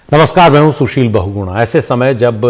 नमस्कार, मैं हूं सुशील बहुगुणा। ऐसे समय जब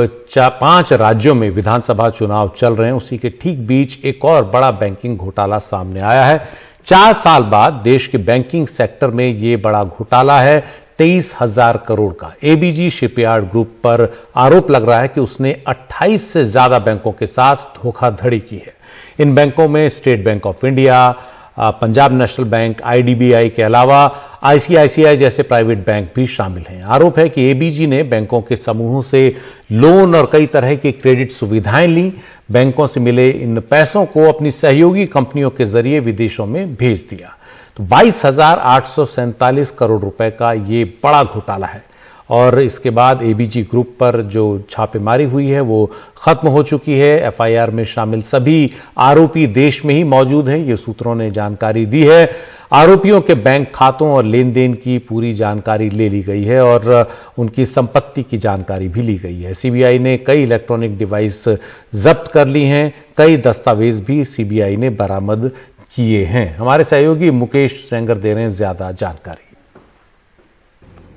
5 राज्यों में विधानसभा चुनाव चल रहे हैं, उसी के ठीक बीच एक और बड़ा बैंकिंग घोटाला सामने आया है। 4 साल बाद देश के बैंकिंग सेक्टर में यह बड़ा घोटाला है 23,000 करोड़ का। एबीजी शिपयार्ड ग्रुप पर आरोप लग रहा है कि उसने 28 से ज्यादा बैंकों के साथ धोखाधड़ी की है। इन बैंकों में state bank of India, Punjab national bank, IDBI के अलावा आईसीआईसीआई जैसे प्राइवेट बैंक भी शामिल हैं। आरोप है कि एबीजी ने बैंकों के समूहों से लोन और कई तरह की क्रेडिट सुविधाएं ली। बैंकों से मिले इन पैसों को अपनी सहयोगी कंपनियों के जरिए विदेशों में भेज दिया। तो 22,847 करोड़ रुपए का ये बड़ा घोटाला है और इसके बाद एबीजी ग्रुप पर जो छापेमारी हुई है वो खत्म हो चुकी है। एफआईआर में शामिल सभी आरोपी देश में ही मौजूद हैं, ये सूत्रों ने जानकारी दी है। आरोपियों के बैंक खातों और लेन देन की पूरी जानकारी ले ली गई है और उनकी संपत्ति की जानकारी भी ली गई है। सीबीआई ने कई इलेक्ट्रॉनिक डिवाइस जब्त कर ली हैं, कई दस्तावेज भी सीबीआई ने बरामद किए हैं। हमारे सहयोगी मुकेश सेंगर दे रहे हैं ज्यादा जानकारी।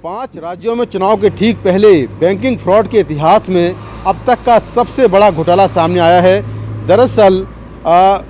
5 राज्यों में चुनाव के ठीक पहले बैंकिंग फ्रॉड के इतिहास में अब तक का सबसे बड़ा घोटाला सामने आया है। दरअसल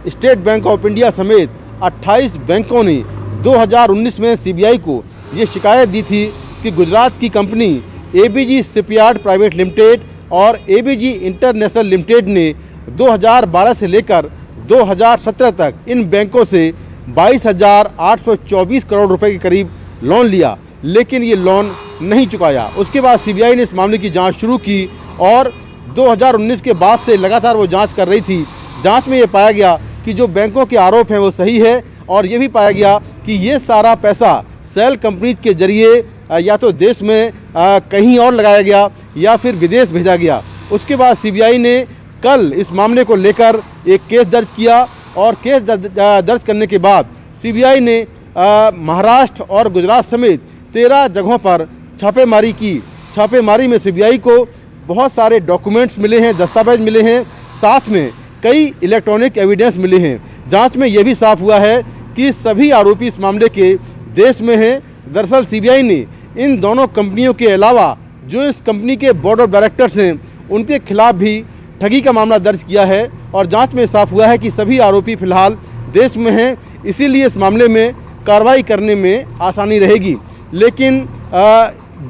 स्टेट बैंक ऑफ इंडिया समेत 28 बैंकों ने 2019 में सीबीआई को ये शिकायत दी थी कि गुजरात की company ABG shipyard private limited और एबीजी इंटरनेशनल लिमिटेड ने 2012 से लेकर 2017 तक इन बैंकों से 22,824 करोड़ रुपए के करीब लोन लिया, लेकिन ये लोन नहीं चुकाया। उसके बाद सीबीआई ने इस मामले की जांच शुरू की और 2019 के बाद से लगातार वो जांच कर रही थी। जांच में ये पाया गया कि जो बैंकों के आरोप हैं वो सही है और ये भी पाया गया कि ये सारा पैसा सेल कंपनी के जरिए या तो देश में कहीं और लगाया गया या फिर विदेश भेजा गया। उसके बाद सीबीआई ने कल इस मामले को लेकर एक केस दर्ज किया और केस दर्ज करने के बाद सीबीआई ने महाराष्ट्र और गुजरात समेत 13 जगहों पर छापेमारी की। छापेमारी में सीबीआई को बहुत सारे डॉक्यूमेंट्स मिले हैं, दस्तावेज मिले हैं, साथ में कई इलेक्ट्रॉनिक एविडेंस मिले हैं। जांच में यह भी साफ हुआ है कि सभी आरोपी इस मामले के देश में हैं। दरअसल सीबीआई ने इन दोनों कंपनियों के अलावा जो इस कंपनी के बोर्ड ऑफ डायरेक्टर्स हैं उनके खिलाफ भी ठगी का मामला दर्ज किया है और जांच में साफ हुआ है कि सभी आरोपी फिलहाल देश में हैं। इसीलिए इस मामले में कार्रवाई करने में आसानी रहेगी। लेकिन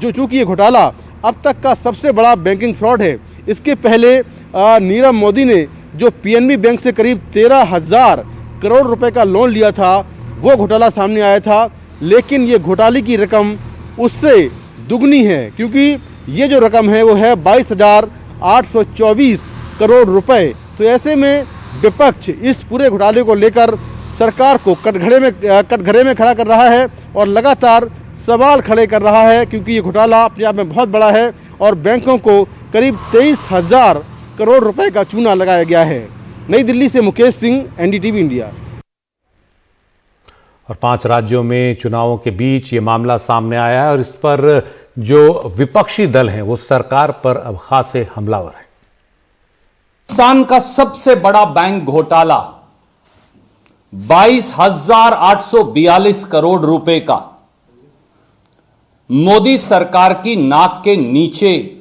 चूंकि ये घोटाला अब तक का सबसे बड़ा बैंकिंग फ्रॉड है, इसके पहले नीरव मोदी ने जो पीएनबी बैंक से करीब 13,000 करोड़ रुपए का लोन लिया था वो घोटाला सामने आया था, लेकिन ये घोटाले की रकम उससे दुगनी है, क्योंकि ये जो रकम है वो है 22,824 करोड़ रुपए। तो ऐसे में विपक्ष इस पूरे घोटाले को लेकर सरकार को कटघरे में खड़ा कर रहा है और लगातार सवाल खड़े कर रहा है, क्योंकि ये घोटाला अपने आप में बहुत बड़ा है और बैंकों को करीब 23,000 करोड़ रुपए का चूना लगाया गया है। नई दिल्ली से मुकेश सिंह, एनडीटीवी इंडिया। और 5 राज्यों में चुनावों के बीच ये मामला सामने आया है और इस पर जो विपक्षी दल हैं वो सरकार पर अब खासे हमलावर है। पाकिस्तान का सबसे बड़ा बैंक घोटाला 22,842 करोड़ रुपए का मोदी सरकार की नाक के नीचे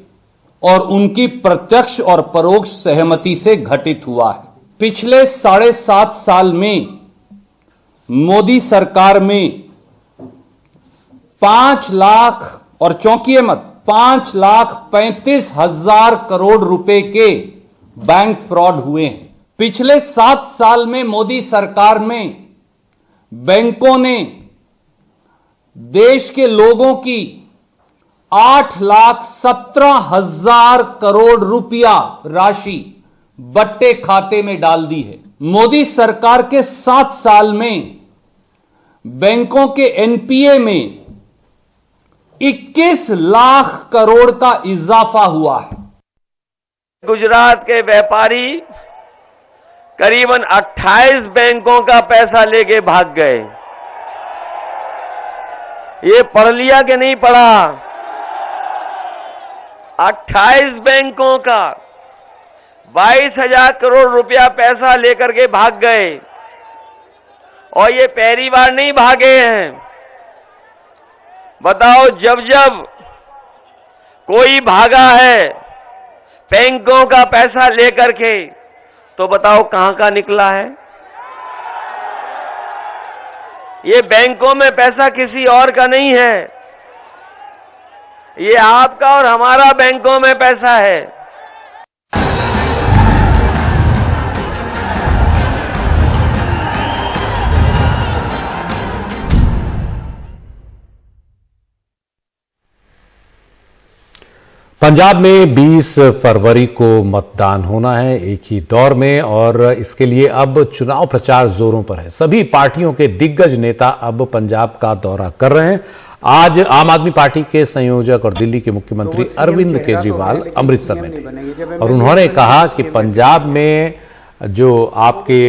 और उनकी प्रत्यक्ष और परोक्ष सहमति से घटित हुआ है। पिछले 7.5 साल में मोदी सरकार में 5 लाख और चौंकिए मत 5,35,000 करोड़ रुपए के बैंक फ्रॉड हुए हैं। पिछले 7 साल में मोदी सरकार में बैंकों ने देश के लोगों की 8,17,000 करोड़ रुपया राशि बट्टे खाते में डाल दी है। मोदी सरकार के 7 साल में बैंकों के एनपीए में 21 लाख करोड़ का इजाफा हुआ है। गुजरात के व्यापारी करीबन 28 बैंकों का पैसा लेके भाग गए। ये पढ़ लिया कि नहीं पढ़ा? 28 बैंकों का 22,000 करोड़ रुपया पैसा लेकर के भाग गए और ये पहली बार नहीं भागे हैं। बताओ, जब जब कोई भागा है बैंकों का पैसा लेकर के, तो बताओ कहां का निकला है? ये बैंकों में पैसा किसी और का नहीं है, ये आपका और हमारा बैंकों में पैसा है। पंजाब में 20 फरवरी को मतदान होना है एक ही दौर में, और इसके लिए अब चुनाव प्रचार जोरों पर है। सभी पार्टियों के दिग्गज नेता अब पंजाब का दौरा कर रहे हैं। आज आम आदमी पार्टी के संयोजक और दिल्ली के मुख्यमंत्री अरविंद केजरीवाल अमृतसर में थे और उन्होंने कहा कि पंजाब में जो आपके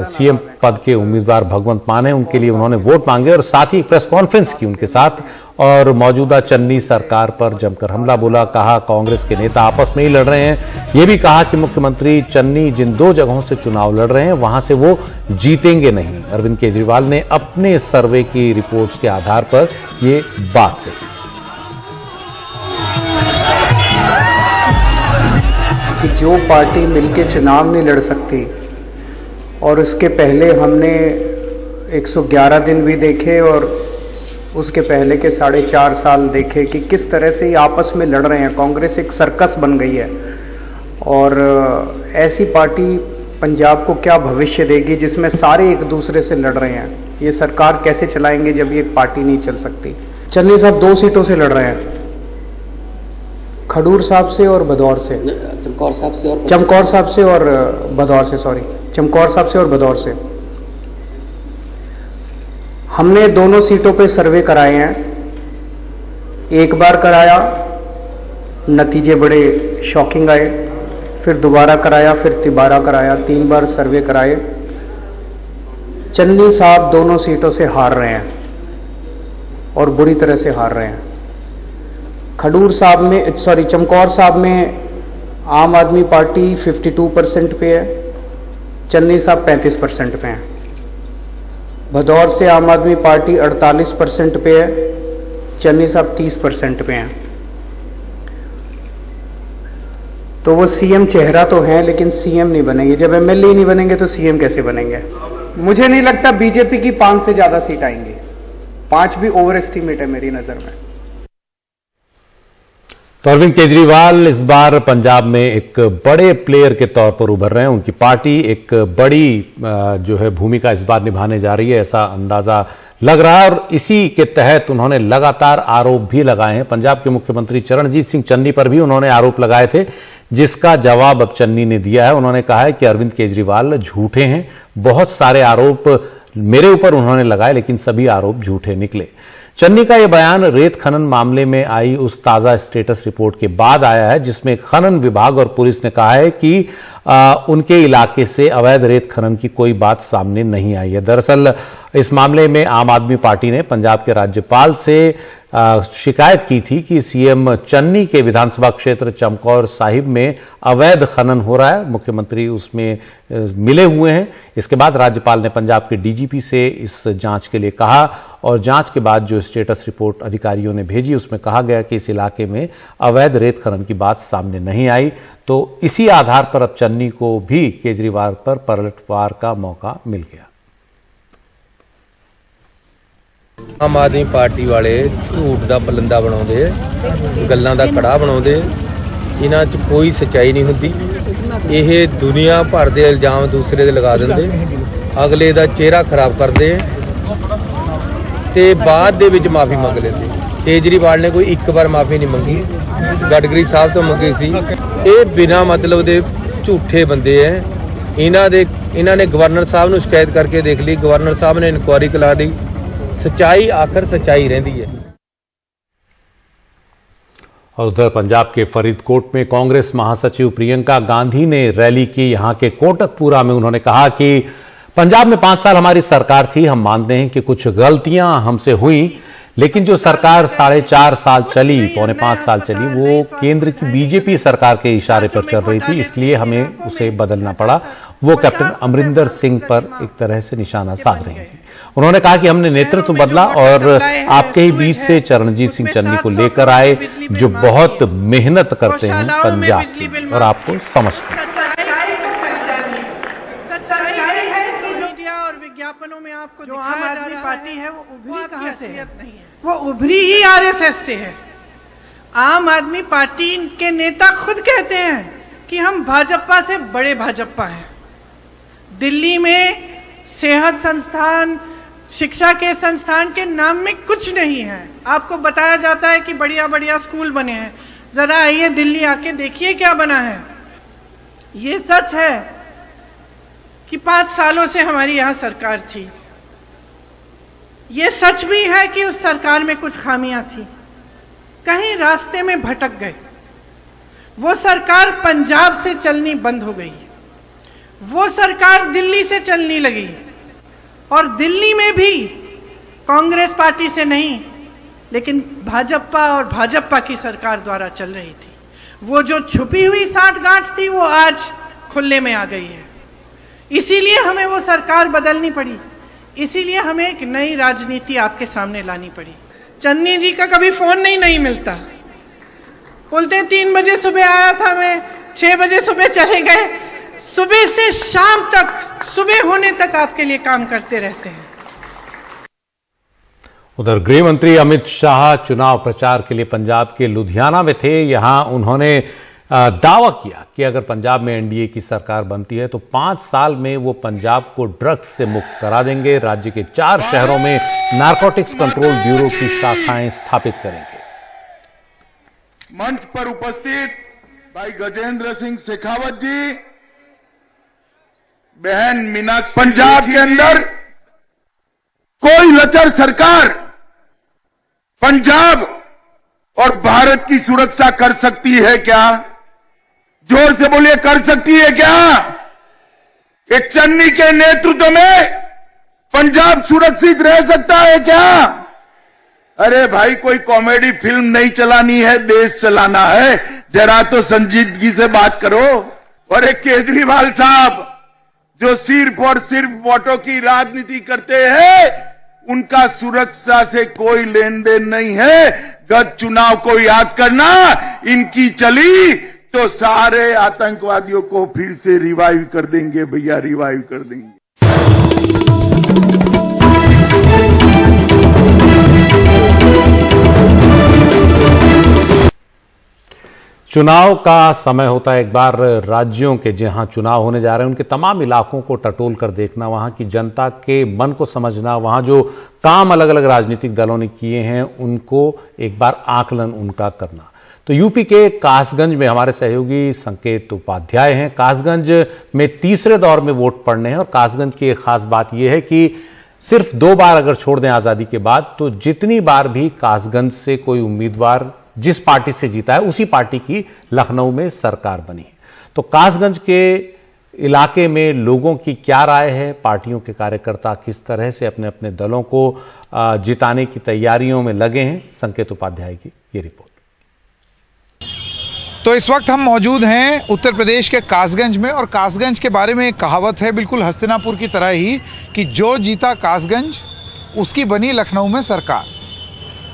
सीएम पद के उम्मीदवार भगवंत मान हैं, उनके लिए उन्होंने वोट मांगे और साथ ही प्रेस कॉन्फ्रेंस की उनके साथ, और मौजूदा चन्नी सरकार पर जमकर हमला बोला। कहा कांग्रेस के नेता आपस में ही लड़ रहे हैं। यह भी कहा कि मुख्यमंत्री चन्नी जिन 2 जगहों से चुनाव लड़ रहे हैं वहां से वो जीतेंगे नहीं। अरविंद केजरीवाल ने अपने सर्वे की रिपोर्ट्स के आधार पर ये बात कही कि जो पार्टी मिलके चुनाव नहीं लड़ सकती, और उसके पहले हमने 111 दिन भी देखे और उसके पहले के 4.5 साल देखे कि किस तरह से ये आपस में लड़ रहे हैं। कांग्रेस एक सर्कस बन गई है, और ऐसी पार्टी पंजाब को क्या भविष्य देगी जिसमें सारे एक दूसरे से लड़ रहे हैं? ये सरकार कैसे चलाएंगे जब ये पार्टी नहीं चल सकती? चन्नी साहब 2 सीटों से लड़ रहे हैं, खडूर साहब से और भदौर से, चमकौर साहब से और भदौर से, सॉरी, चमकौर साहब से और भदौर से। हमने दोनों सीटों पे सर्वे कराए हैं। एक बार कराया, नतीजे बड़े शॉकिंग आए, फिर दोबारा कराया, फिर तिबारा कराया, 3 बार सर्वे कराए। चन्नी साहब दोनों सीटों से हार रहे हैं और बुरी तरह से हार रहे हैं। खडूर साहब में, सॉरी, चमकौर साहब में आम आदमी पार्टी 52% पे है, चन्नी साहब 35% पे हैं। भदौर से आम आदमी पार्टी 48% पे है, चन्नी साहब 30% पे हैं। तो वो सीएम चेहरा तो है लेकिन सीएम नहीं बनेंगे। जब एमएलए नहीं बनेंगे तो सीएम कैसे बनेंगे? मुझे नहीं लगता बीजेपी की 5 से ज्यादा सीट आएंगी। 5 भी ओवर एस्टिमेट है मेरी नजर में। तो अरविंद केजरीवाल इस बार पंजाब में एक बड़े प्लेयर के तौर पर उभर रहे हैं। उनकी पार्टी एक बड़ी जो है भूमिका इस बार निभाने जा रही है, ऐसा अंदाजा लग रहा है। और इसी के तहत उन्होंने लगातार आरोप भी लगाए हैं। पंजाब के मुख्यमंत्री चरणजीत सिंह चन्नी पर भी उन्होंने आरोप लगाए थे, जिसका जवाब अब चन्नी ने दिया है। उन्होंने कहा है कि अरविंद केजरीवाल झूठे हैं। बहुत सारे आरोप मेरे ऊपर उन्होंने लगाए लेकिन सभी आरोप झूठे निकले। चन्नी का यह बयान रेत खनन मामले में आई उस ताजा स्टेटस रिपोर्ट के बाद आया है, जिसमें खनन विभाग और पुलिस ने कहा है कि उनके इलाके से अवैध रेत खनन की कोई बात सामने नहीं आई है। दरअसल इस मामले में आम आदमी पार्टी ने पंजाब के राज्यपाल से शिकायत की थी कि सीएम चन्नी के विधानसभा क्षेत्र चमकौर साहिब में अवैध खनन हो रहा है। मुख्यमंत्री उसमें मिले हुए हैं। इसके बाद राज्यपाल ने पंजाब के डीजीपी से इस जांच के लिए कहा, और जांच के बाद जो स्टेटस रिपोर्ट अधिकारियों ने भेजी उसमें कहा गया कि इस इलाके में अवैध रेत खनन की बात सामने नहीं आई। तो इसी आधार पर अब चन्नी को भी केजरीवाल पर पलटवार का मौका मिल गया। आम आदमी पार्टी वाले झूठ का पलंदा बनाते, गल्लां दा कड़ा बनाते, इन्हां च कोई सच्चाई नहीं हुंदी। ये दुनिया भर के इल्जाम दूसरे ते लगा देंदे, अगले दा चेहरा खराब करते ते बाद दे विच माफी मंग लेंदे। केजरीवाल ने कोई एक बार माफी नहीं मंगी, गडकरी साहब तो मंगी सी। ये बिना मतलब दे झूठे बंदे हैं। इन्हां ने गवर्नर साहब नूं शिकायत करके देख ली, गवर्नर साहब ने इनक्वायरी करा दी। सच्चाई आखिर सच्चाई रहती है। और उधर पंजाब के फरीदकोट में कांग्रेस महासचिव प्रियंका गांधी ने रैली की। यहां के कोटकपुरा में उन्होंने कहा कि पंजाब में 5 साल हमारी सरकार थी, हम मानते हैं कि कुछ गलतियां हमसे हुई, लेकिन जो सरकार 4.5 साल चली, 4.25 साल चली, वो केंद्र की बीजेपी सरकार के इशारे पर चल रही थी, इसलिए हमें उसे बदलना पड़ा। वो कैप्टन अमरिंदर सिंह पर एक तरह से निशाना साध रही थी। उन्होंने कहा कि हमने नेतृत्व बदला और आपके ही बीच से चरणजीत सिंह चन्नी को लेकर आए, जो बहुत मेहनत करते हैं पंजाब की और आपको समझते हैं। विज्ञापनों में आपको जो आम आदमी पार्टी है वो उभरी कहां से है? नहीं है, वो उभरी ही आरएसएस से है। आम आदमी पार्टी के नेता खुद कहते हैं कि हम भाजपा से बड़े भाजपा हैं। दिल्ली में सेहत संस्थान, शिक्षा के संस्थान के नाम में कुछ नहीं है। आपको बताया जाता है कि बढ़िया बढ़िया स्कूल बने हैं। जरा आइए दिल्ली आके देखिए क्या बना है। ये सच है कि 5 सालों से हमारी यहां सरकार थी। ये सच भी है कि उस सरकार में कुछ खामियां थी, कहीं रास्ते में भटक गए। वो सरकार पंजाब से चलनी बंद हो गई, वो सरकार दिल्ली से चलने लगी, और दिल्ली में भी कांग्रेस पार्टी से नहीं लेकिन भाजपा और भाजपा की सरकार द्वारा चल रही थी। वो जो छुपी हुई साठगांठ थी वो आज खुले में आ गई है। इसीलिए हमें वो सरकार बदलनी पड़ी, इसीलिए हमें एक नई राजनीति आपके सामने लानी पड़ी। चन्नी जी का कभी फोन नहीं मिलता, बोलते 3 बजे सुबह आया था मैं, 6 बजे सुबह चले गए। सुबह से शाम तक, सुबह होने तक आपके लिए काम करते रहते हैं। उधर गृह मंत्री अमित शाह चुनाव प्रचार के लिए पंजाब के लुधियाना में थे। यहां उन्होंने दावा किया कि अगर पंजाब में एनडीए की सरकार बनती है तो 5 साल में वो पंजाब को ड्रग्स से मुक्त करा देंगे। राज्य के 4 शहरों में नारकोटिक्स कंट्रोल ब्यूरो की शाखाएं स्थापित करेंगे। मंच पर उपस्थित भाई गजेंद्र सिंह शेखावत जी, बहन मीनाक्षी, पंजाब के अंदर कोई लचर सरकार पंजाब और भारत की सुरक्षा कर सकती है क्या? जोर से बोलिए, कर सकती है क्या? एक चन्नी के नेतृत्व में पंजाब सुरक्षित रह सकता है क्या? अरे भाई, कोई कॉमेडी फिल्म नहीं चलानी है, देश चलाना है। जरा तो संजीदगी से बात करो। और एक केजरीवाल साहब जो सिर्फ और सिर्फ वोटों की राजनीति करते हैं, उनका सुरक्षा से कोई लेन देन नहीं है। गत चुनाव को याद करना, इनकी चली तो सारे आतंकवादियों को फिर से रिवाइव कर देंगे भैया, रिवाइव कर देंगे। चुनाव का समय होता है एक बार राज्यों के जहां चुनाव होने जा रहे हैं उनके तमाम इलाकों को टटोल कर देखना, वहां की जनता के मन को समझना, वहां जो काम अलग अलग राजनीतिक दलों ने किए हैं उनको एक बार आकलन उनका करना। तो यूपी के कासगंज में हमारे सहयोगी संकेत उपाध्याय हैं। कासगंज में तीसरे दौर में वोट पड़ने हैं और कासगंज की एक खास बात यह है कि सिर्फ 2 बार अगर छोड़ दें आजादी के बाद, तो जितनी बार भी कासगंज से कोई उम्मीदवार जिस पार्टी से जीता है उसी पार्टी की लखनऊ में सरकार बनी है। तो कासगंज के इलाके में लोगों की क्या राय है, पार्टियों के कार्यकर्ता किस तरह से अपने अपने दलों को जिताने की तैयारियों में लगे हैं, संकेत उपाध्याय की ये रिपोर्ट। तो इस वक्त हम मौजूद हैं उत्तर प्रदेश के कासगंज में, और कासगंज के बारे में एक कहावत है बिल्कुल हस्तिनापुर की तरह ही कि जो जीता कासगंज उसकी बनी लखनऊ में सरकार।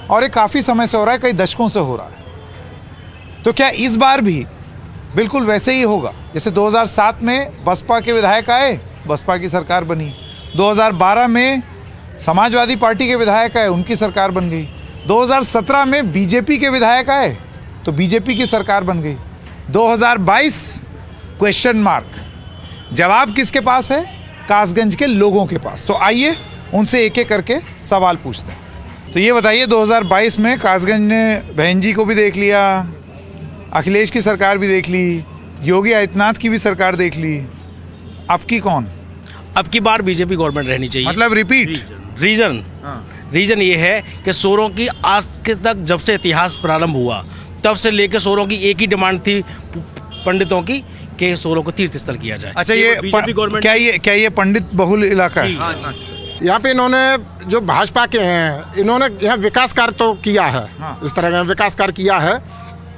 और ये काफ़ी समय से हो रहा है, कई दशकों से हो रहा है। तो क्या इस बार भी बिल्कुल वैसे ही होगा? जैसे 2007 में बसपा के विधायक आए, बसपा की सरकार बनी। 2012 में समाजवादी पार्टी के विधायक आए, उनकी सरकार बन गई। 2017 में बीजेपी के विधायक आए तो बीजेपी की सरकार बन गई। 2022 क्वेश्चन मार्क। जवाब किसके पास है? कासगंज के लोगों के पास। तो आइए उनसे एक एक करके सवाल पूछते हैं। तो ये बताइए, 2022 में कासगंज ने बहन जी को भी देख लिया, अखिलेश की सरकार भी देख ली, योगी आदित्यनाथ की भी सरकार देख ली, अब की कौन? अब की बार बीजेपी गवर्नमेंट रहनी चाहिए। मतलब रिपीट? रीजन ये है कि सोरों की आज के तक जब से इतिहास प्रारंभ हुआ तब से लेकर सोरों की एक ही डिमांड थी पंडितों की कि सोरों को तीर्थ स्थल किया जाए। अच्छा, ये बीजेपी गवर्नमेंट क्या ये पंडित बहुल इलाका है? यहाँ पे इन्होंने जो भाजपा के हैं, इन्होंने यहाँ विकास कार्य तो किया है। इस तरह का विकास कार्य किया है।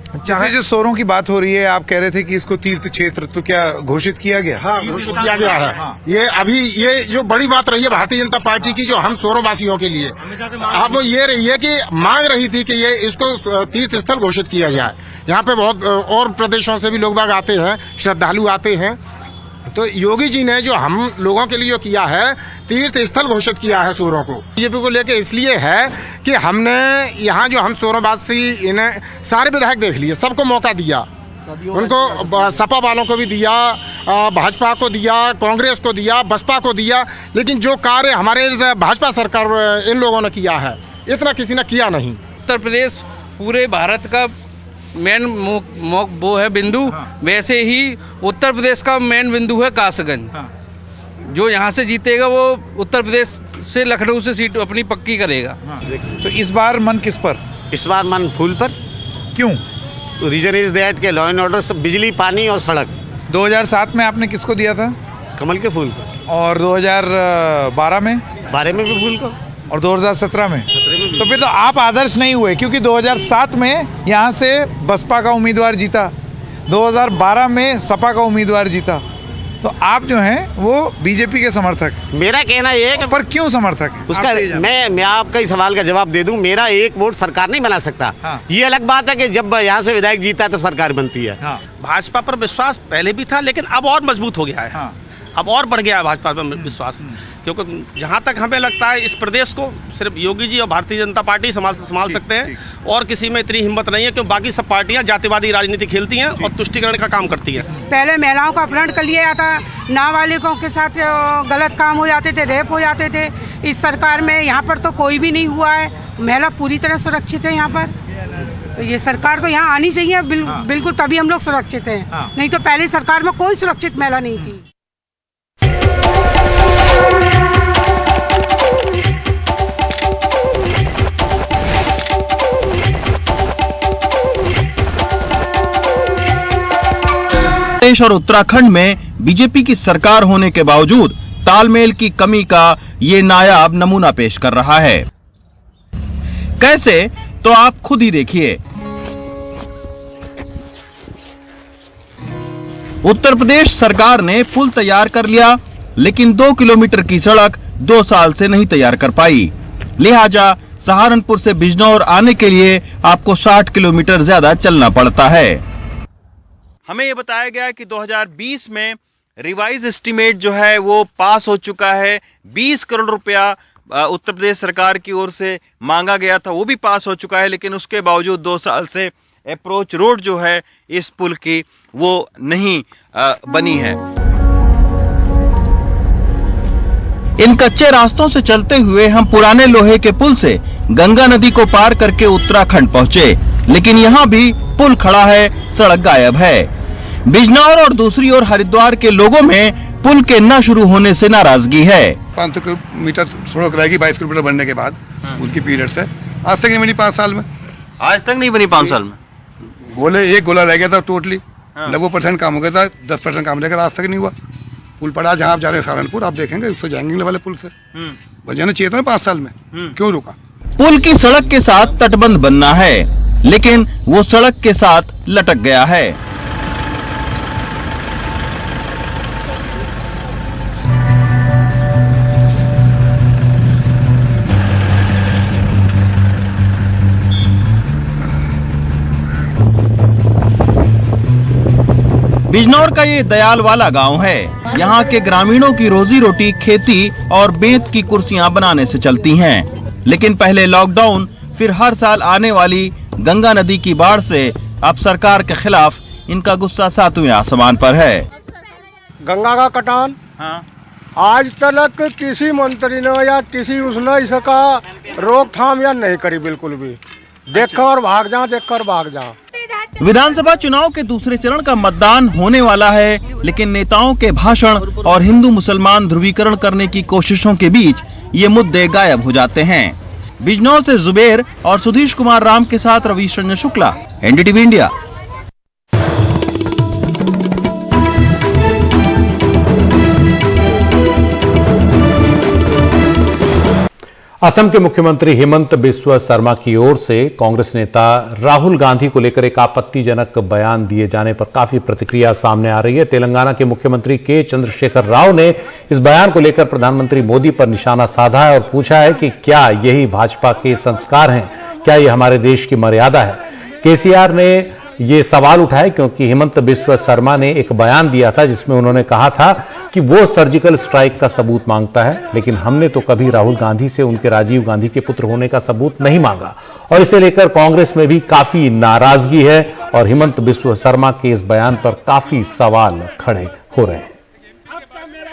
जैसे जो सोरों की बात हो रही है, आप कह रहे थे कि इसको तीर्थ क्षेत्र तो क्या घोषित किया गया? हाँ, घोषित किया गया है। ये अभी ये जो बड़ी बात रही है भारतीय जनता पार्टी की, जो हम सोरों वासियों के लिए, अब ये रही है कि मांग रही थी कि ये इसको तीर्थ स्थल घोषित किया जाए। यहाँ पे बहुत और प्रदेशों से भी लोग बाग आते हैं, श्रद्धालु आते हैं। तो योगी जी ने जो हम लोगों के लिए जो किया है, तीर्थ स्थल घोषित किया है सोरों को, बीजेपी को लेके इसलिए है कि हमने यहाँ जो हम सोरोंवासी इन्हें सारे विधायक देख लिए, सबको मौका दिया, उनको सपा वालों को भी दिया, भाजपा को दिया, कांग्रेस को दिया, बसपा को दिया, लेकिन जो कार्य हमारे भाजपा सरकार इन लोगों ने किया है, इतना किसी ने किया नहीं। उत्तर प्रदेश पूरे भारत का मेन वो है बिंदु। वैसे ही उत्तर प्रदेश का मेन बिंदु है कासगंज। जो यहाँ से जीतेगा वो उत्तर प्रदेश से लखनऊ से सीट अपनी पक्की करेगा। तो इस बार मन किस पर? इस बार मन फूल पर। क्यों? रीजन इज दैट के लॉ एंड ऑर्डर सब, बिजली, पानी और सड़क। 2007 में आपने किसको दिया था? कमल के फूल को। और 2012 में? 12 में भी फूल को। और 2017 में? तो फिर तो आप आदर्श नहीं हुए, क्योंकि 2007 में यहाँ से बसपा का उम्मीदवार जीता, 2012 में सपा का उम्मीदवार जीता, तो आप जो हैं वो बीजेपी के समर्थक। मेरा कहना ये है, पर क्यों समर्थक? उसका मैं आपका इस सवाल का जवाब दे दूं। मेरा एक वोट सरकार नहीं बना सकता। ये अलग बात है कि जब यहाँ से विधायक जीता है तो सरकार बनती है। भाजपा पर विश्वास पहले भी था, लेकिन अब और मजबूत हो गया है। अब और बढ़ गया है भाजपा पर विश्वास, क्योंकि जहाँ तक हमें लगता है इस प्रदेश को सिर्फ योगी जी और भारतीय जनता पार्टी संभाल सकते हैं, और किसी में इतनी हिम्मत नहीं है, क्योंकि बाकी सब पार्टियां जातिवादी राजनीति खेलती हैं और तुष्टिकरण का काम करती हैं। पहले महिलाओं का अपहरण कर लिया जाता, नाबालिगों के साथ गलत काम हो जाते थे, रेप हो जाते थे। इस सरकार में यहाँ पर तो कोई भी नहीं हुआ है, महिला पूरी तरह सुरक्षित है यहाँ पर। तो ये सरकार तो यहाँ आनी चाहिए बिल्कुल, तभी हम लोग सुरक्षित हैं। नहीं तो पहले सरकार में कोई सुरक्षित महिला नहीं थी। प्रदेश और उत्तराखंड में बीजेपी की सरकार होने के बावजूद तालमेल की कमी का ये नायाब नमूना पेश कर रहा है। कैसे, तो आप खुद ही देखिए। उत्तर प्रदेश सरकार ने पुल तैयार कर लिया, लेकिन 2 किलोमीटर की सड़क 2 साल से नहीं तैयार कर पाई। लिहाजा सहारनपुर से बिजनौर आने के लिए आपको 60 किलोमीटर ज्यादा चलना पड़ता है। हमें ये बताया गया कि 2020 में रिवाइज एस्टीमेट जो है वो पास हो चुका है। 20 करोड़ रुपया उत्तर प्रदेश सरकार की ओर से मांगा गया था, वो भी पास हो चुका है, लेकिन उसके बावजूद 2 साल से अप्रोच रोड जो है इस पुल की वो नहीं बनी है। इन कच्चे रास्तों से चलते हुए हम पुराने लोहे के पुल से गंगा नदी को पार करके उत्तराखंड पहुंचे, लेकिन यहाँ भी पुल खड़ा है, सड़क गायब है। बिजनौर और दूसरी ओर हरिद्वार के लोगों में पुल के न शुरू होने से नाराजगी है। 500 किलोमीटर सड़क रहेगी 22 किलोमीटर बनने के बाद उनकी पीरियड से। आज तक नहीं बनी 5 साल में। आज तक नहीं बनी 5 साल में। गोले एक गोला रह गया था टोटली, 90% काम हो गया था, 10% काम रह गया, आज तक नहीं हुआ। पुल पड़ा जहाँ आप जा रहे हैं सहारनपुर, आप देखेंगे उससे जाएंगे वाले पुल से। बजाना चाहिए था 5 साल में, क्यों रुका? पुल की सड़क के साथ तटबंध बनना है, लेकिन वो सड़क के साथ लटक गया है। बिजनौर का ये दयाल वाला गांव है। यहाँ के ग्रामीणों की रोजी रोटी खेती और बेंत की कुर्सियाँ बनाने से चलती हैं। लेकिन पहले लॉकडाउन, फिर हर साल आने वाली गंगा नदी की बाढ़ से अब सरकार के खिलाफ इनका गुस्सा 7वें आसमान पर है। गंगा का कटान आज तक किसी मंत्री ने या किसी उसने इसका रोकथाम या नहीं करी, बिल्कुल भी। देखकर भाग जा। विधानसभा चुनाव के दूसरे चरण का मतदान होने वाला है, लेकिन नेताओं के भाषण और हिंदू मुसलमान ध्रुवीकरण करने की कोशिशों के बीच ये मुद्दे गायब हो जाते हैं। बिजनौर से जुबेर और सुधीश कुमार राम के साथ रवीश रंजन शुक्ला, एनडीटीवी इंडिया। असम के मुख्यमंत्री हेमंत बिस्वा शर्मा की ओर से कांग्रेस नेता राहुल गांधी को लेकर एक आपत्तिजनक बयान दिए जाने पर काफी प्रतिक्रिया सामने आ रही है। तेलंगाना के मुख्यमंत्री के चंद्रशेखर राव ने इस बयान को लेकर प्रधानमंत्री मोदी पर निशाना साधा है और पूछा है कि क्या यही भाजपा के संस्कार हैं, क्या यह हमारे देश की मर्यादा है। केसीआर ने ये सवाल उठाए क्योंकि हेमंत बिस्वा शर्मा ने एक बयान दिया था जिसमें उन्होंने कहा था कि वो सर्जिकल स्ट्राइक का सबूत मांगता है, लेकिन हमने तो कभी राहुल गांधी से उनके राजीव गांधी के पुत्र होने का सबूत नहीं मांगा। और इसे लेकर कांग्रेस में भी काफी नाराजगी है और हेमंत बिस्वा शर्मा के इस बयान पर काफी सवाल खड़े हो रहे हैं।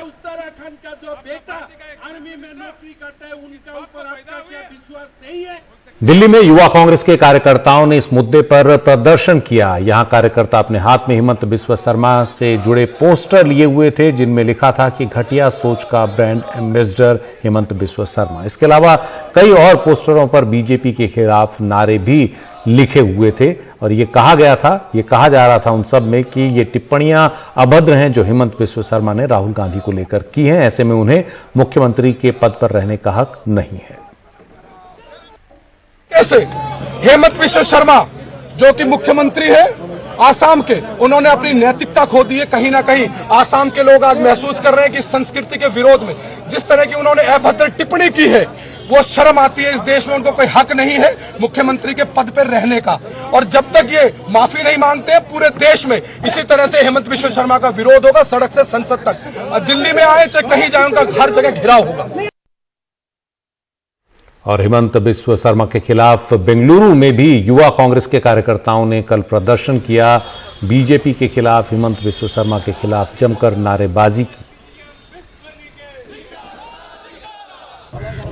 उत्तराखंड का जो बेटा आर्मी में नौकरी करता है, उनका ऊपर आपका क्या विश्वास नहीं है? दिल्ली में युवा कांग्रेस के कार्यकर्ताओं ने इस मुद्दे पर प्रदर्शन किया। यहां कार्यकर्ता अपने हाथ में हेमंत बिस्वा शर्मा से जुड़े पोस्टर लिए हुए थे जिनमें लिखा था कि घटिया सोच का ब्रांड एम्बेसडर हेमंत बिस्वा शर्मा। इसके अलावा कई और पोस्टरों पर बीजेपी के खिलाफ नारे भी लिखे हुए थे और ये कहा जा रहा था उन सब में कि ये टिप्पणियां अभद्र हैं जो हेमंत बिस्वा शर्मा ने राहुल गांधी को लेकर की हैं। ऐसे में उन्हें मुख्यमंत्री के पद पर रहने का हक नहीं है। कैसे हेमंत बिस्वा शर्मा जो कि मुख्यमंत्री है आसाम के, उन्होंने अपनी नैतिकता खो दी है। कहीं ना कहीं आसाम के लोग आज महसूस कर रहे हैं कि संस्कृति के विरोध में जिस तरह की उन्होंने अभद्र टिप्पणी की है, वो शर्म आती है। इस देश में उनको कोई हक नहीं है मुख्यमंत्री के पद पर रहने का। और जब तक ये माफी नहीं मांगते पूरे देश में इसी तरह से हेमंत बिस्वा शर्मा का विरोध होगा, सड़क से संसद तक। दिल्ली में आए चाहे कहीं जाए, उनका हर जगह घेराव होगा। और हेमंत बिस्वा शर्मा के खिलाफ बेंगलुरु में भी युवा कांग्रेस के कार्यकर्ताओं ने कल प्रदर्शन किया। बीजेपी के खिलाफ, हेमंत बिस्वा शर्मा के खिलाफ जमकर नारेबाजी की।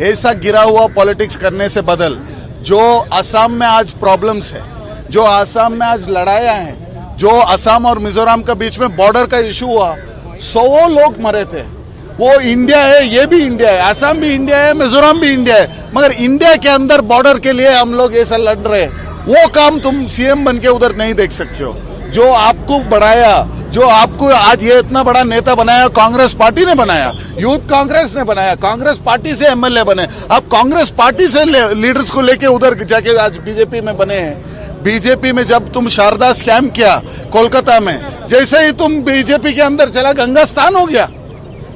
ऐसा गिरा हुआ पॉलिटिक्स करने से बदल जो असम में आज प्रॉब्लम्स है, जो असम में आज लड़ाइयां हैं, जो असम और मिजोरम के बीच में बॉर्डर का इशू हुआ, 100 लोग मरे थे। वो इंडिया है, ये भी इंडिया है, असम भी इंडिया है, मिजोरम भी इंडिया है, मगर इंडिया के अंदर बॉर्डर के लिए हम लोग ऐसा लड़ रहे हैं। वो काम तुम सीएम बन के उधर नहीं देख सकते हो। जो आपको बढ़ाया, जो आपको आज ये इतना बड़ा नेता बनाया, कांग्रेस पार्टी ने बनाया, यूथ कांग्रेस ने बनाया, कांग्रेस पार्टी से एमएलए बने। अब कांग्रेस पार्टी से लीडर्स को लेके उधर जाके आज बीजेपी में बने हैं। बीजेपी में जब तुम शारदा स्कैम किया कोलकाता में, जैसे ही तुम बीजेपी के अंदर चला, गंगा स्नान हो गया,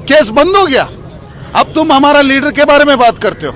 केस बंद हो गया। अब तुम हमारा लीडर के बारे में बात करते हो।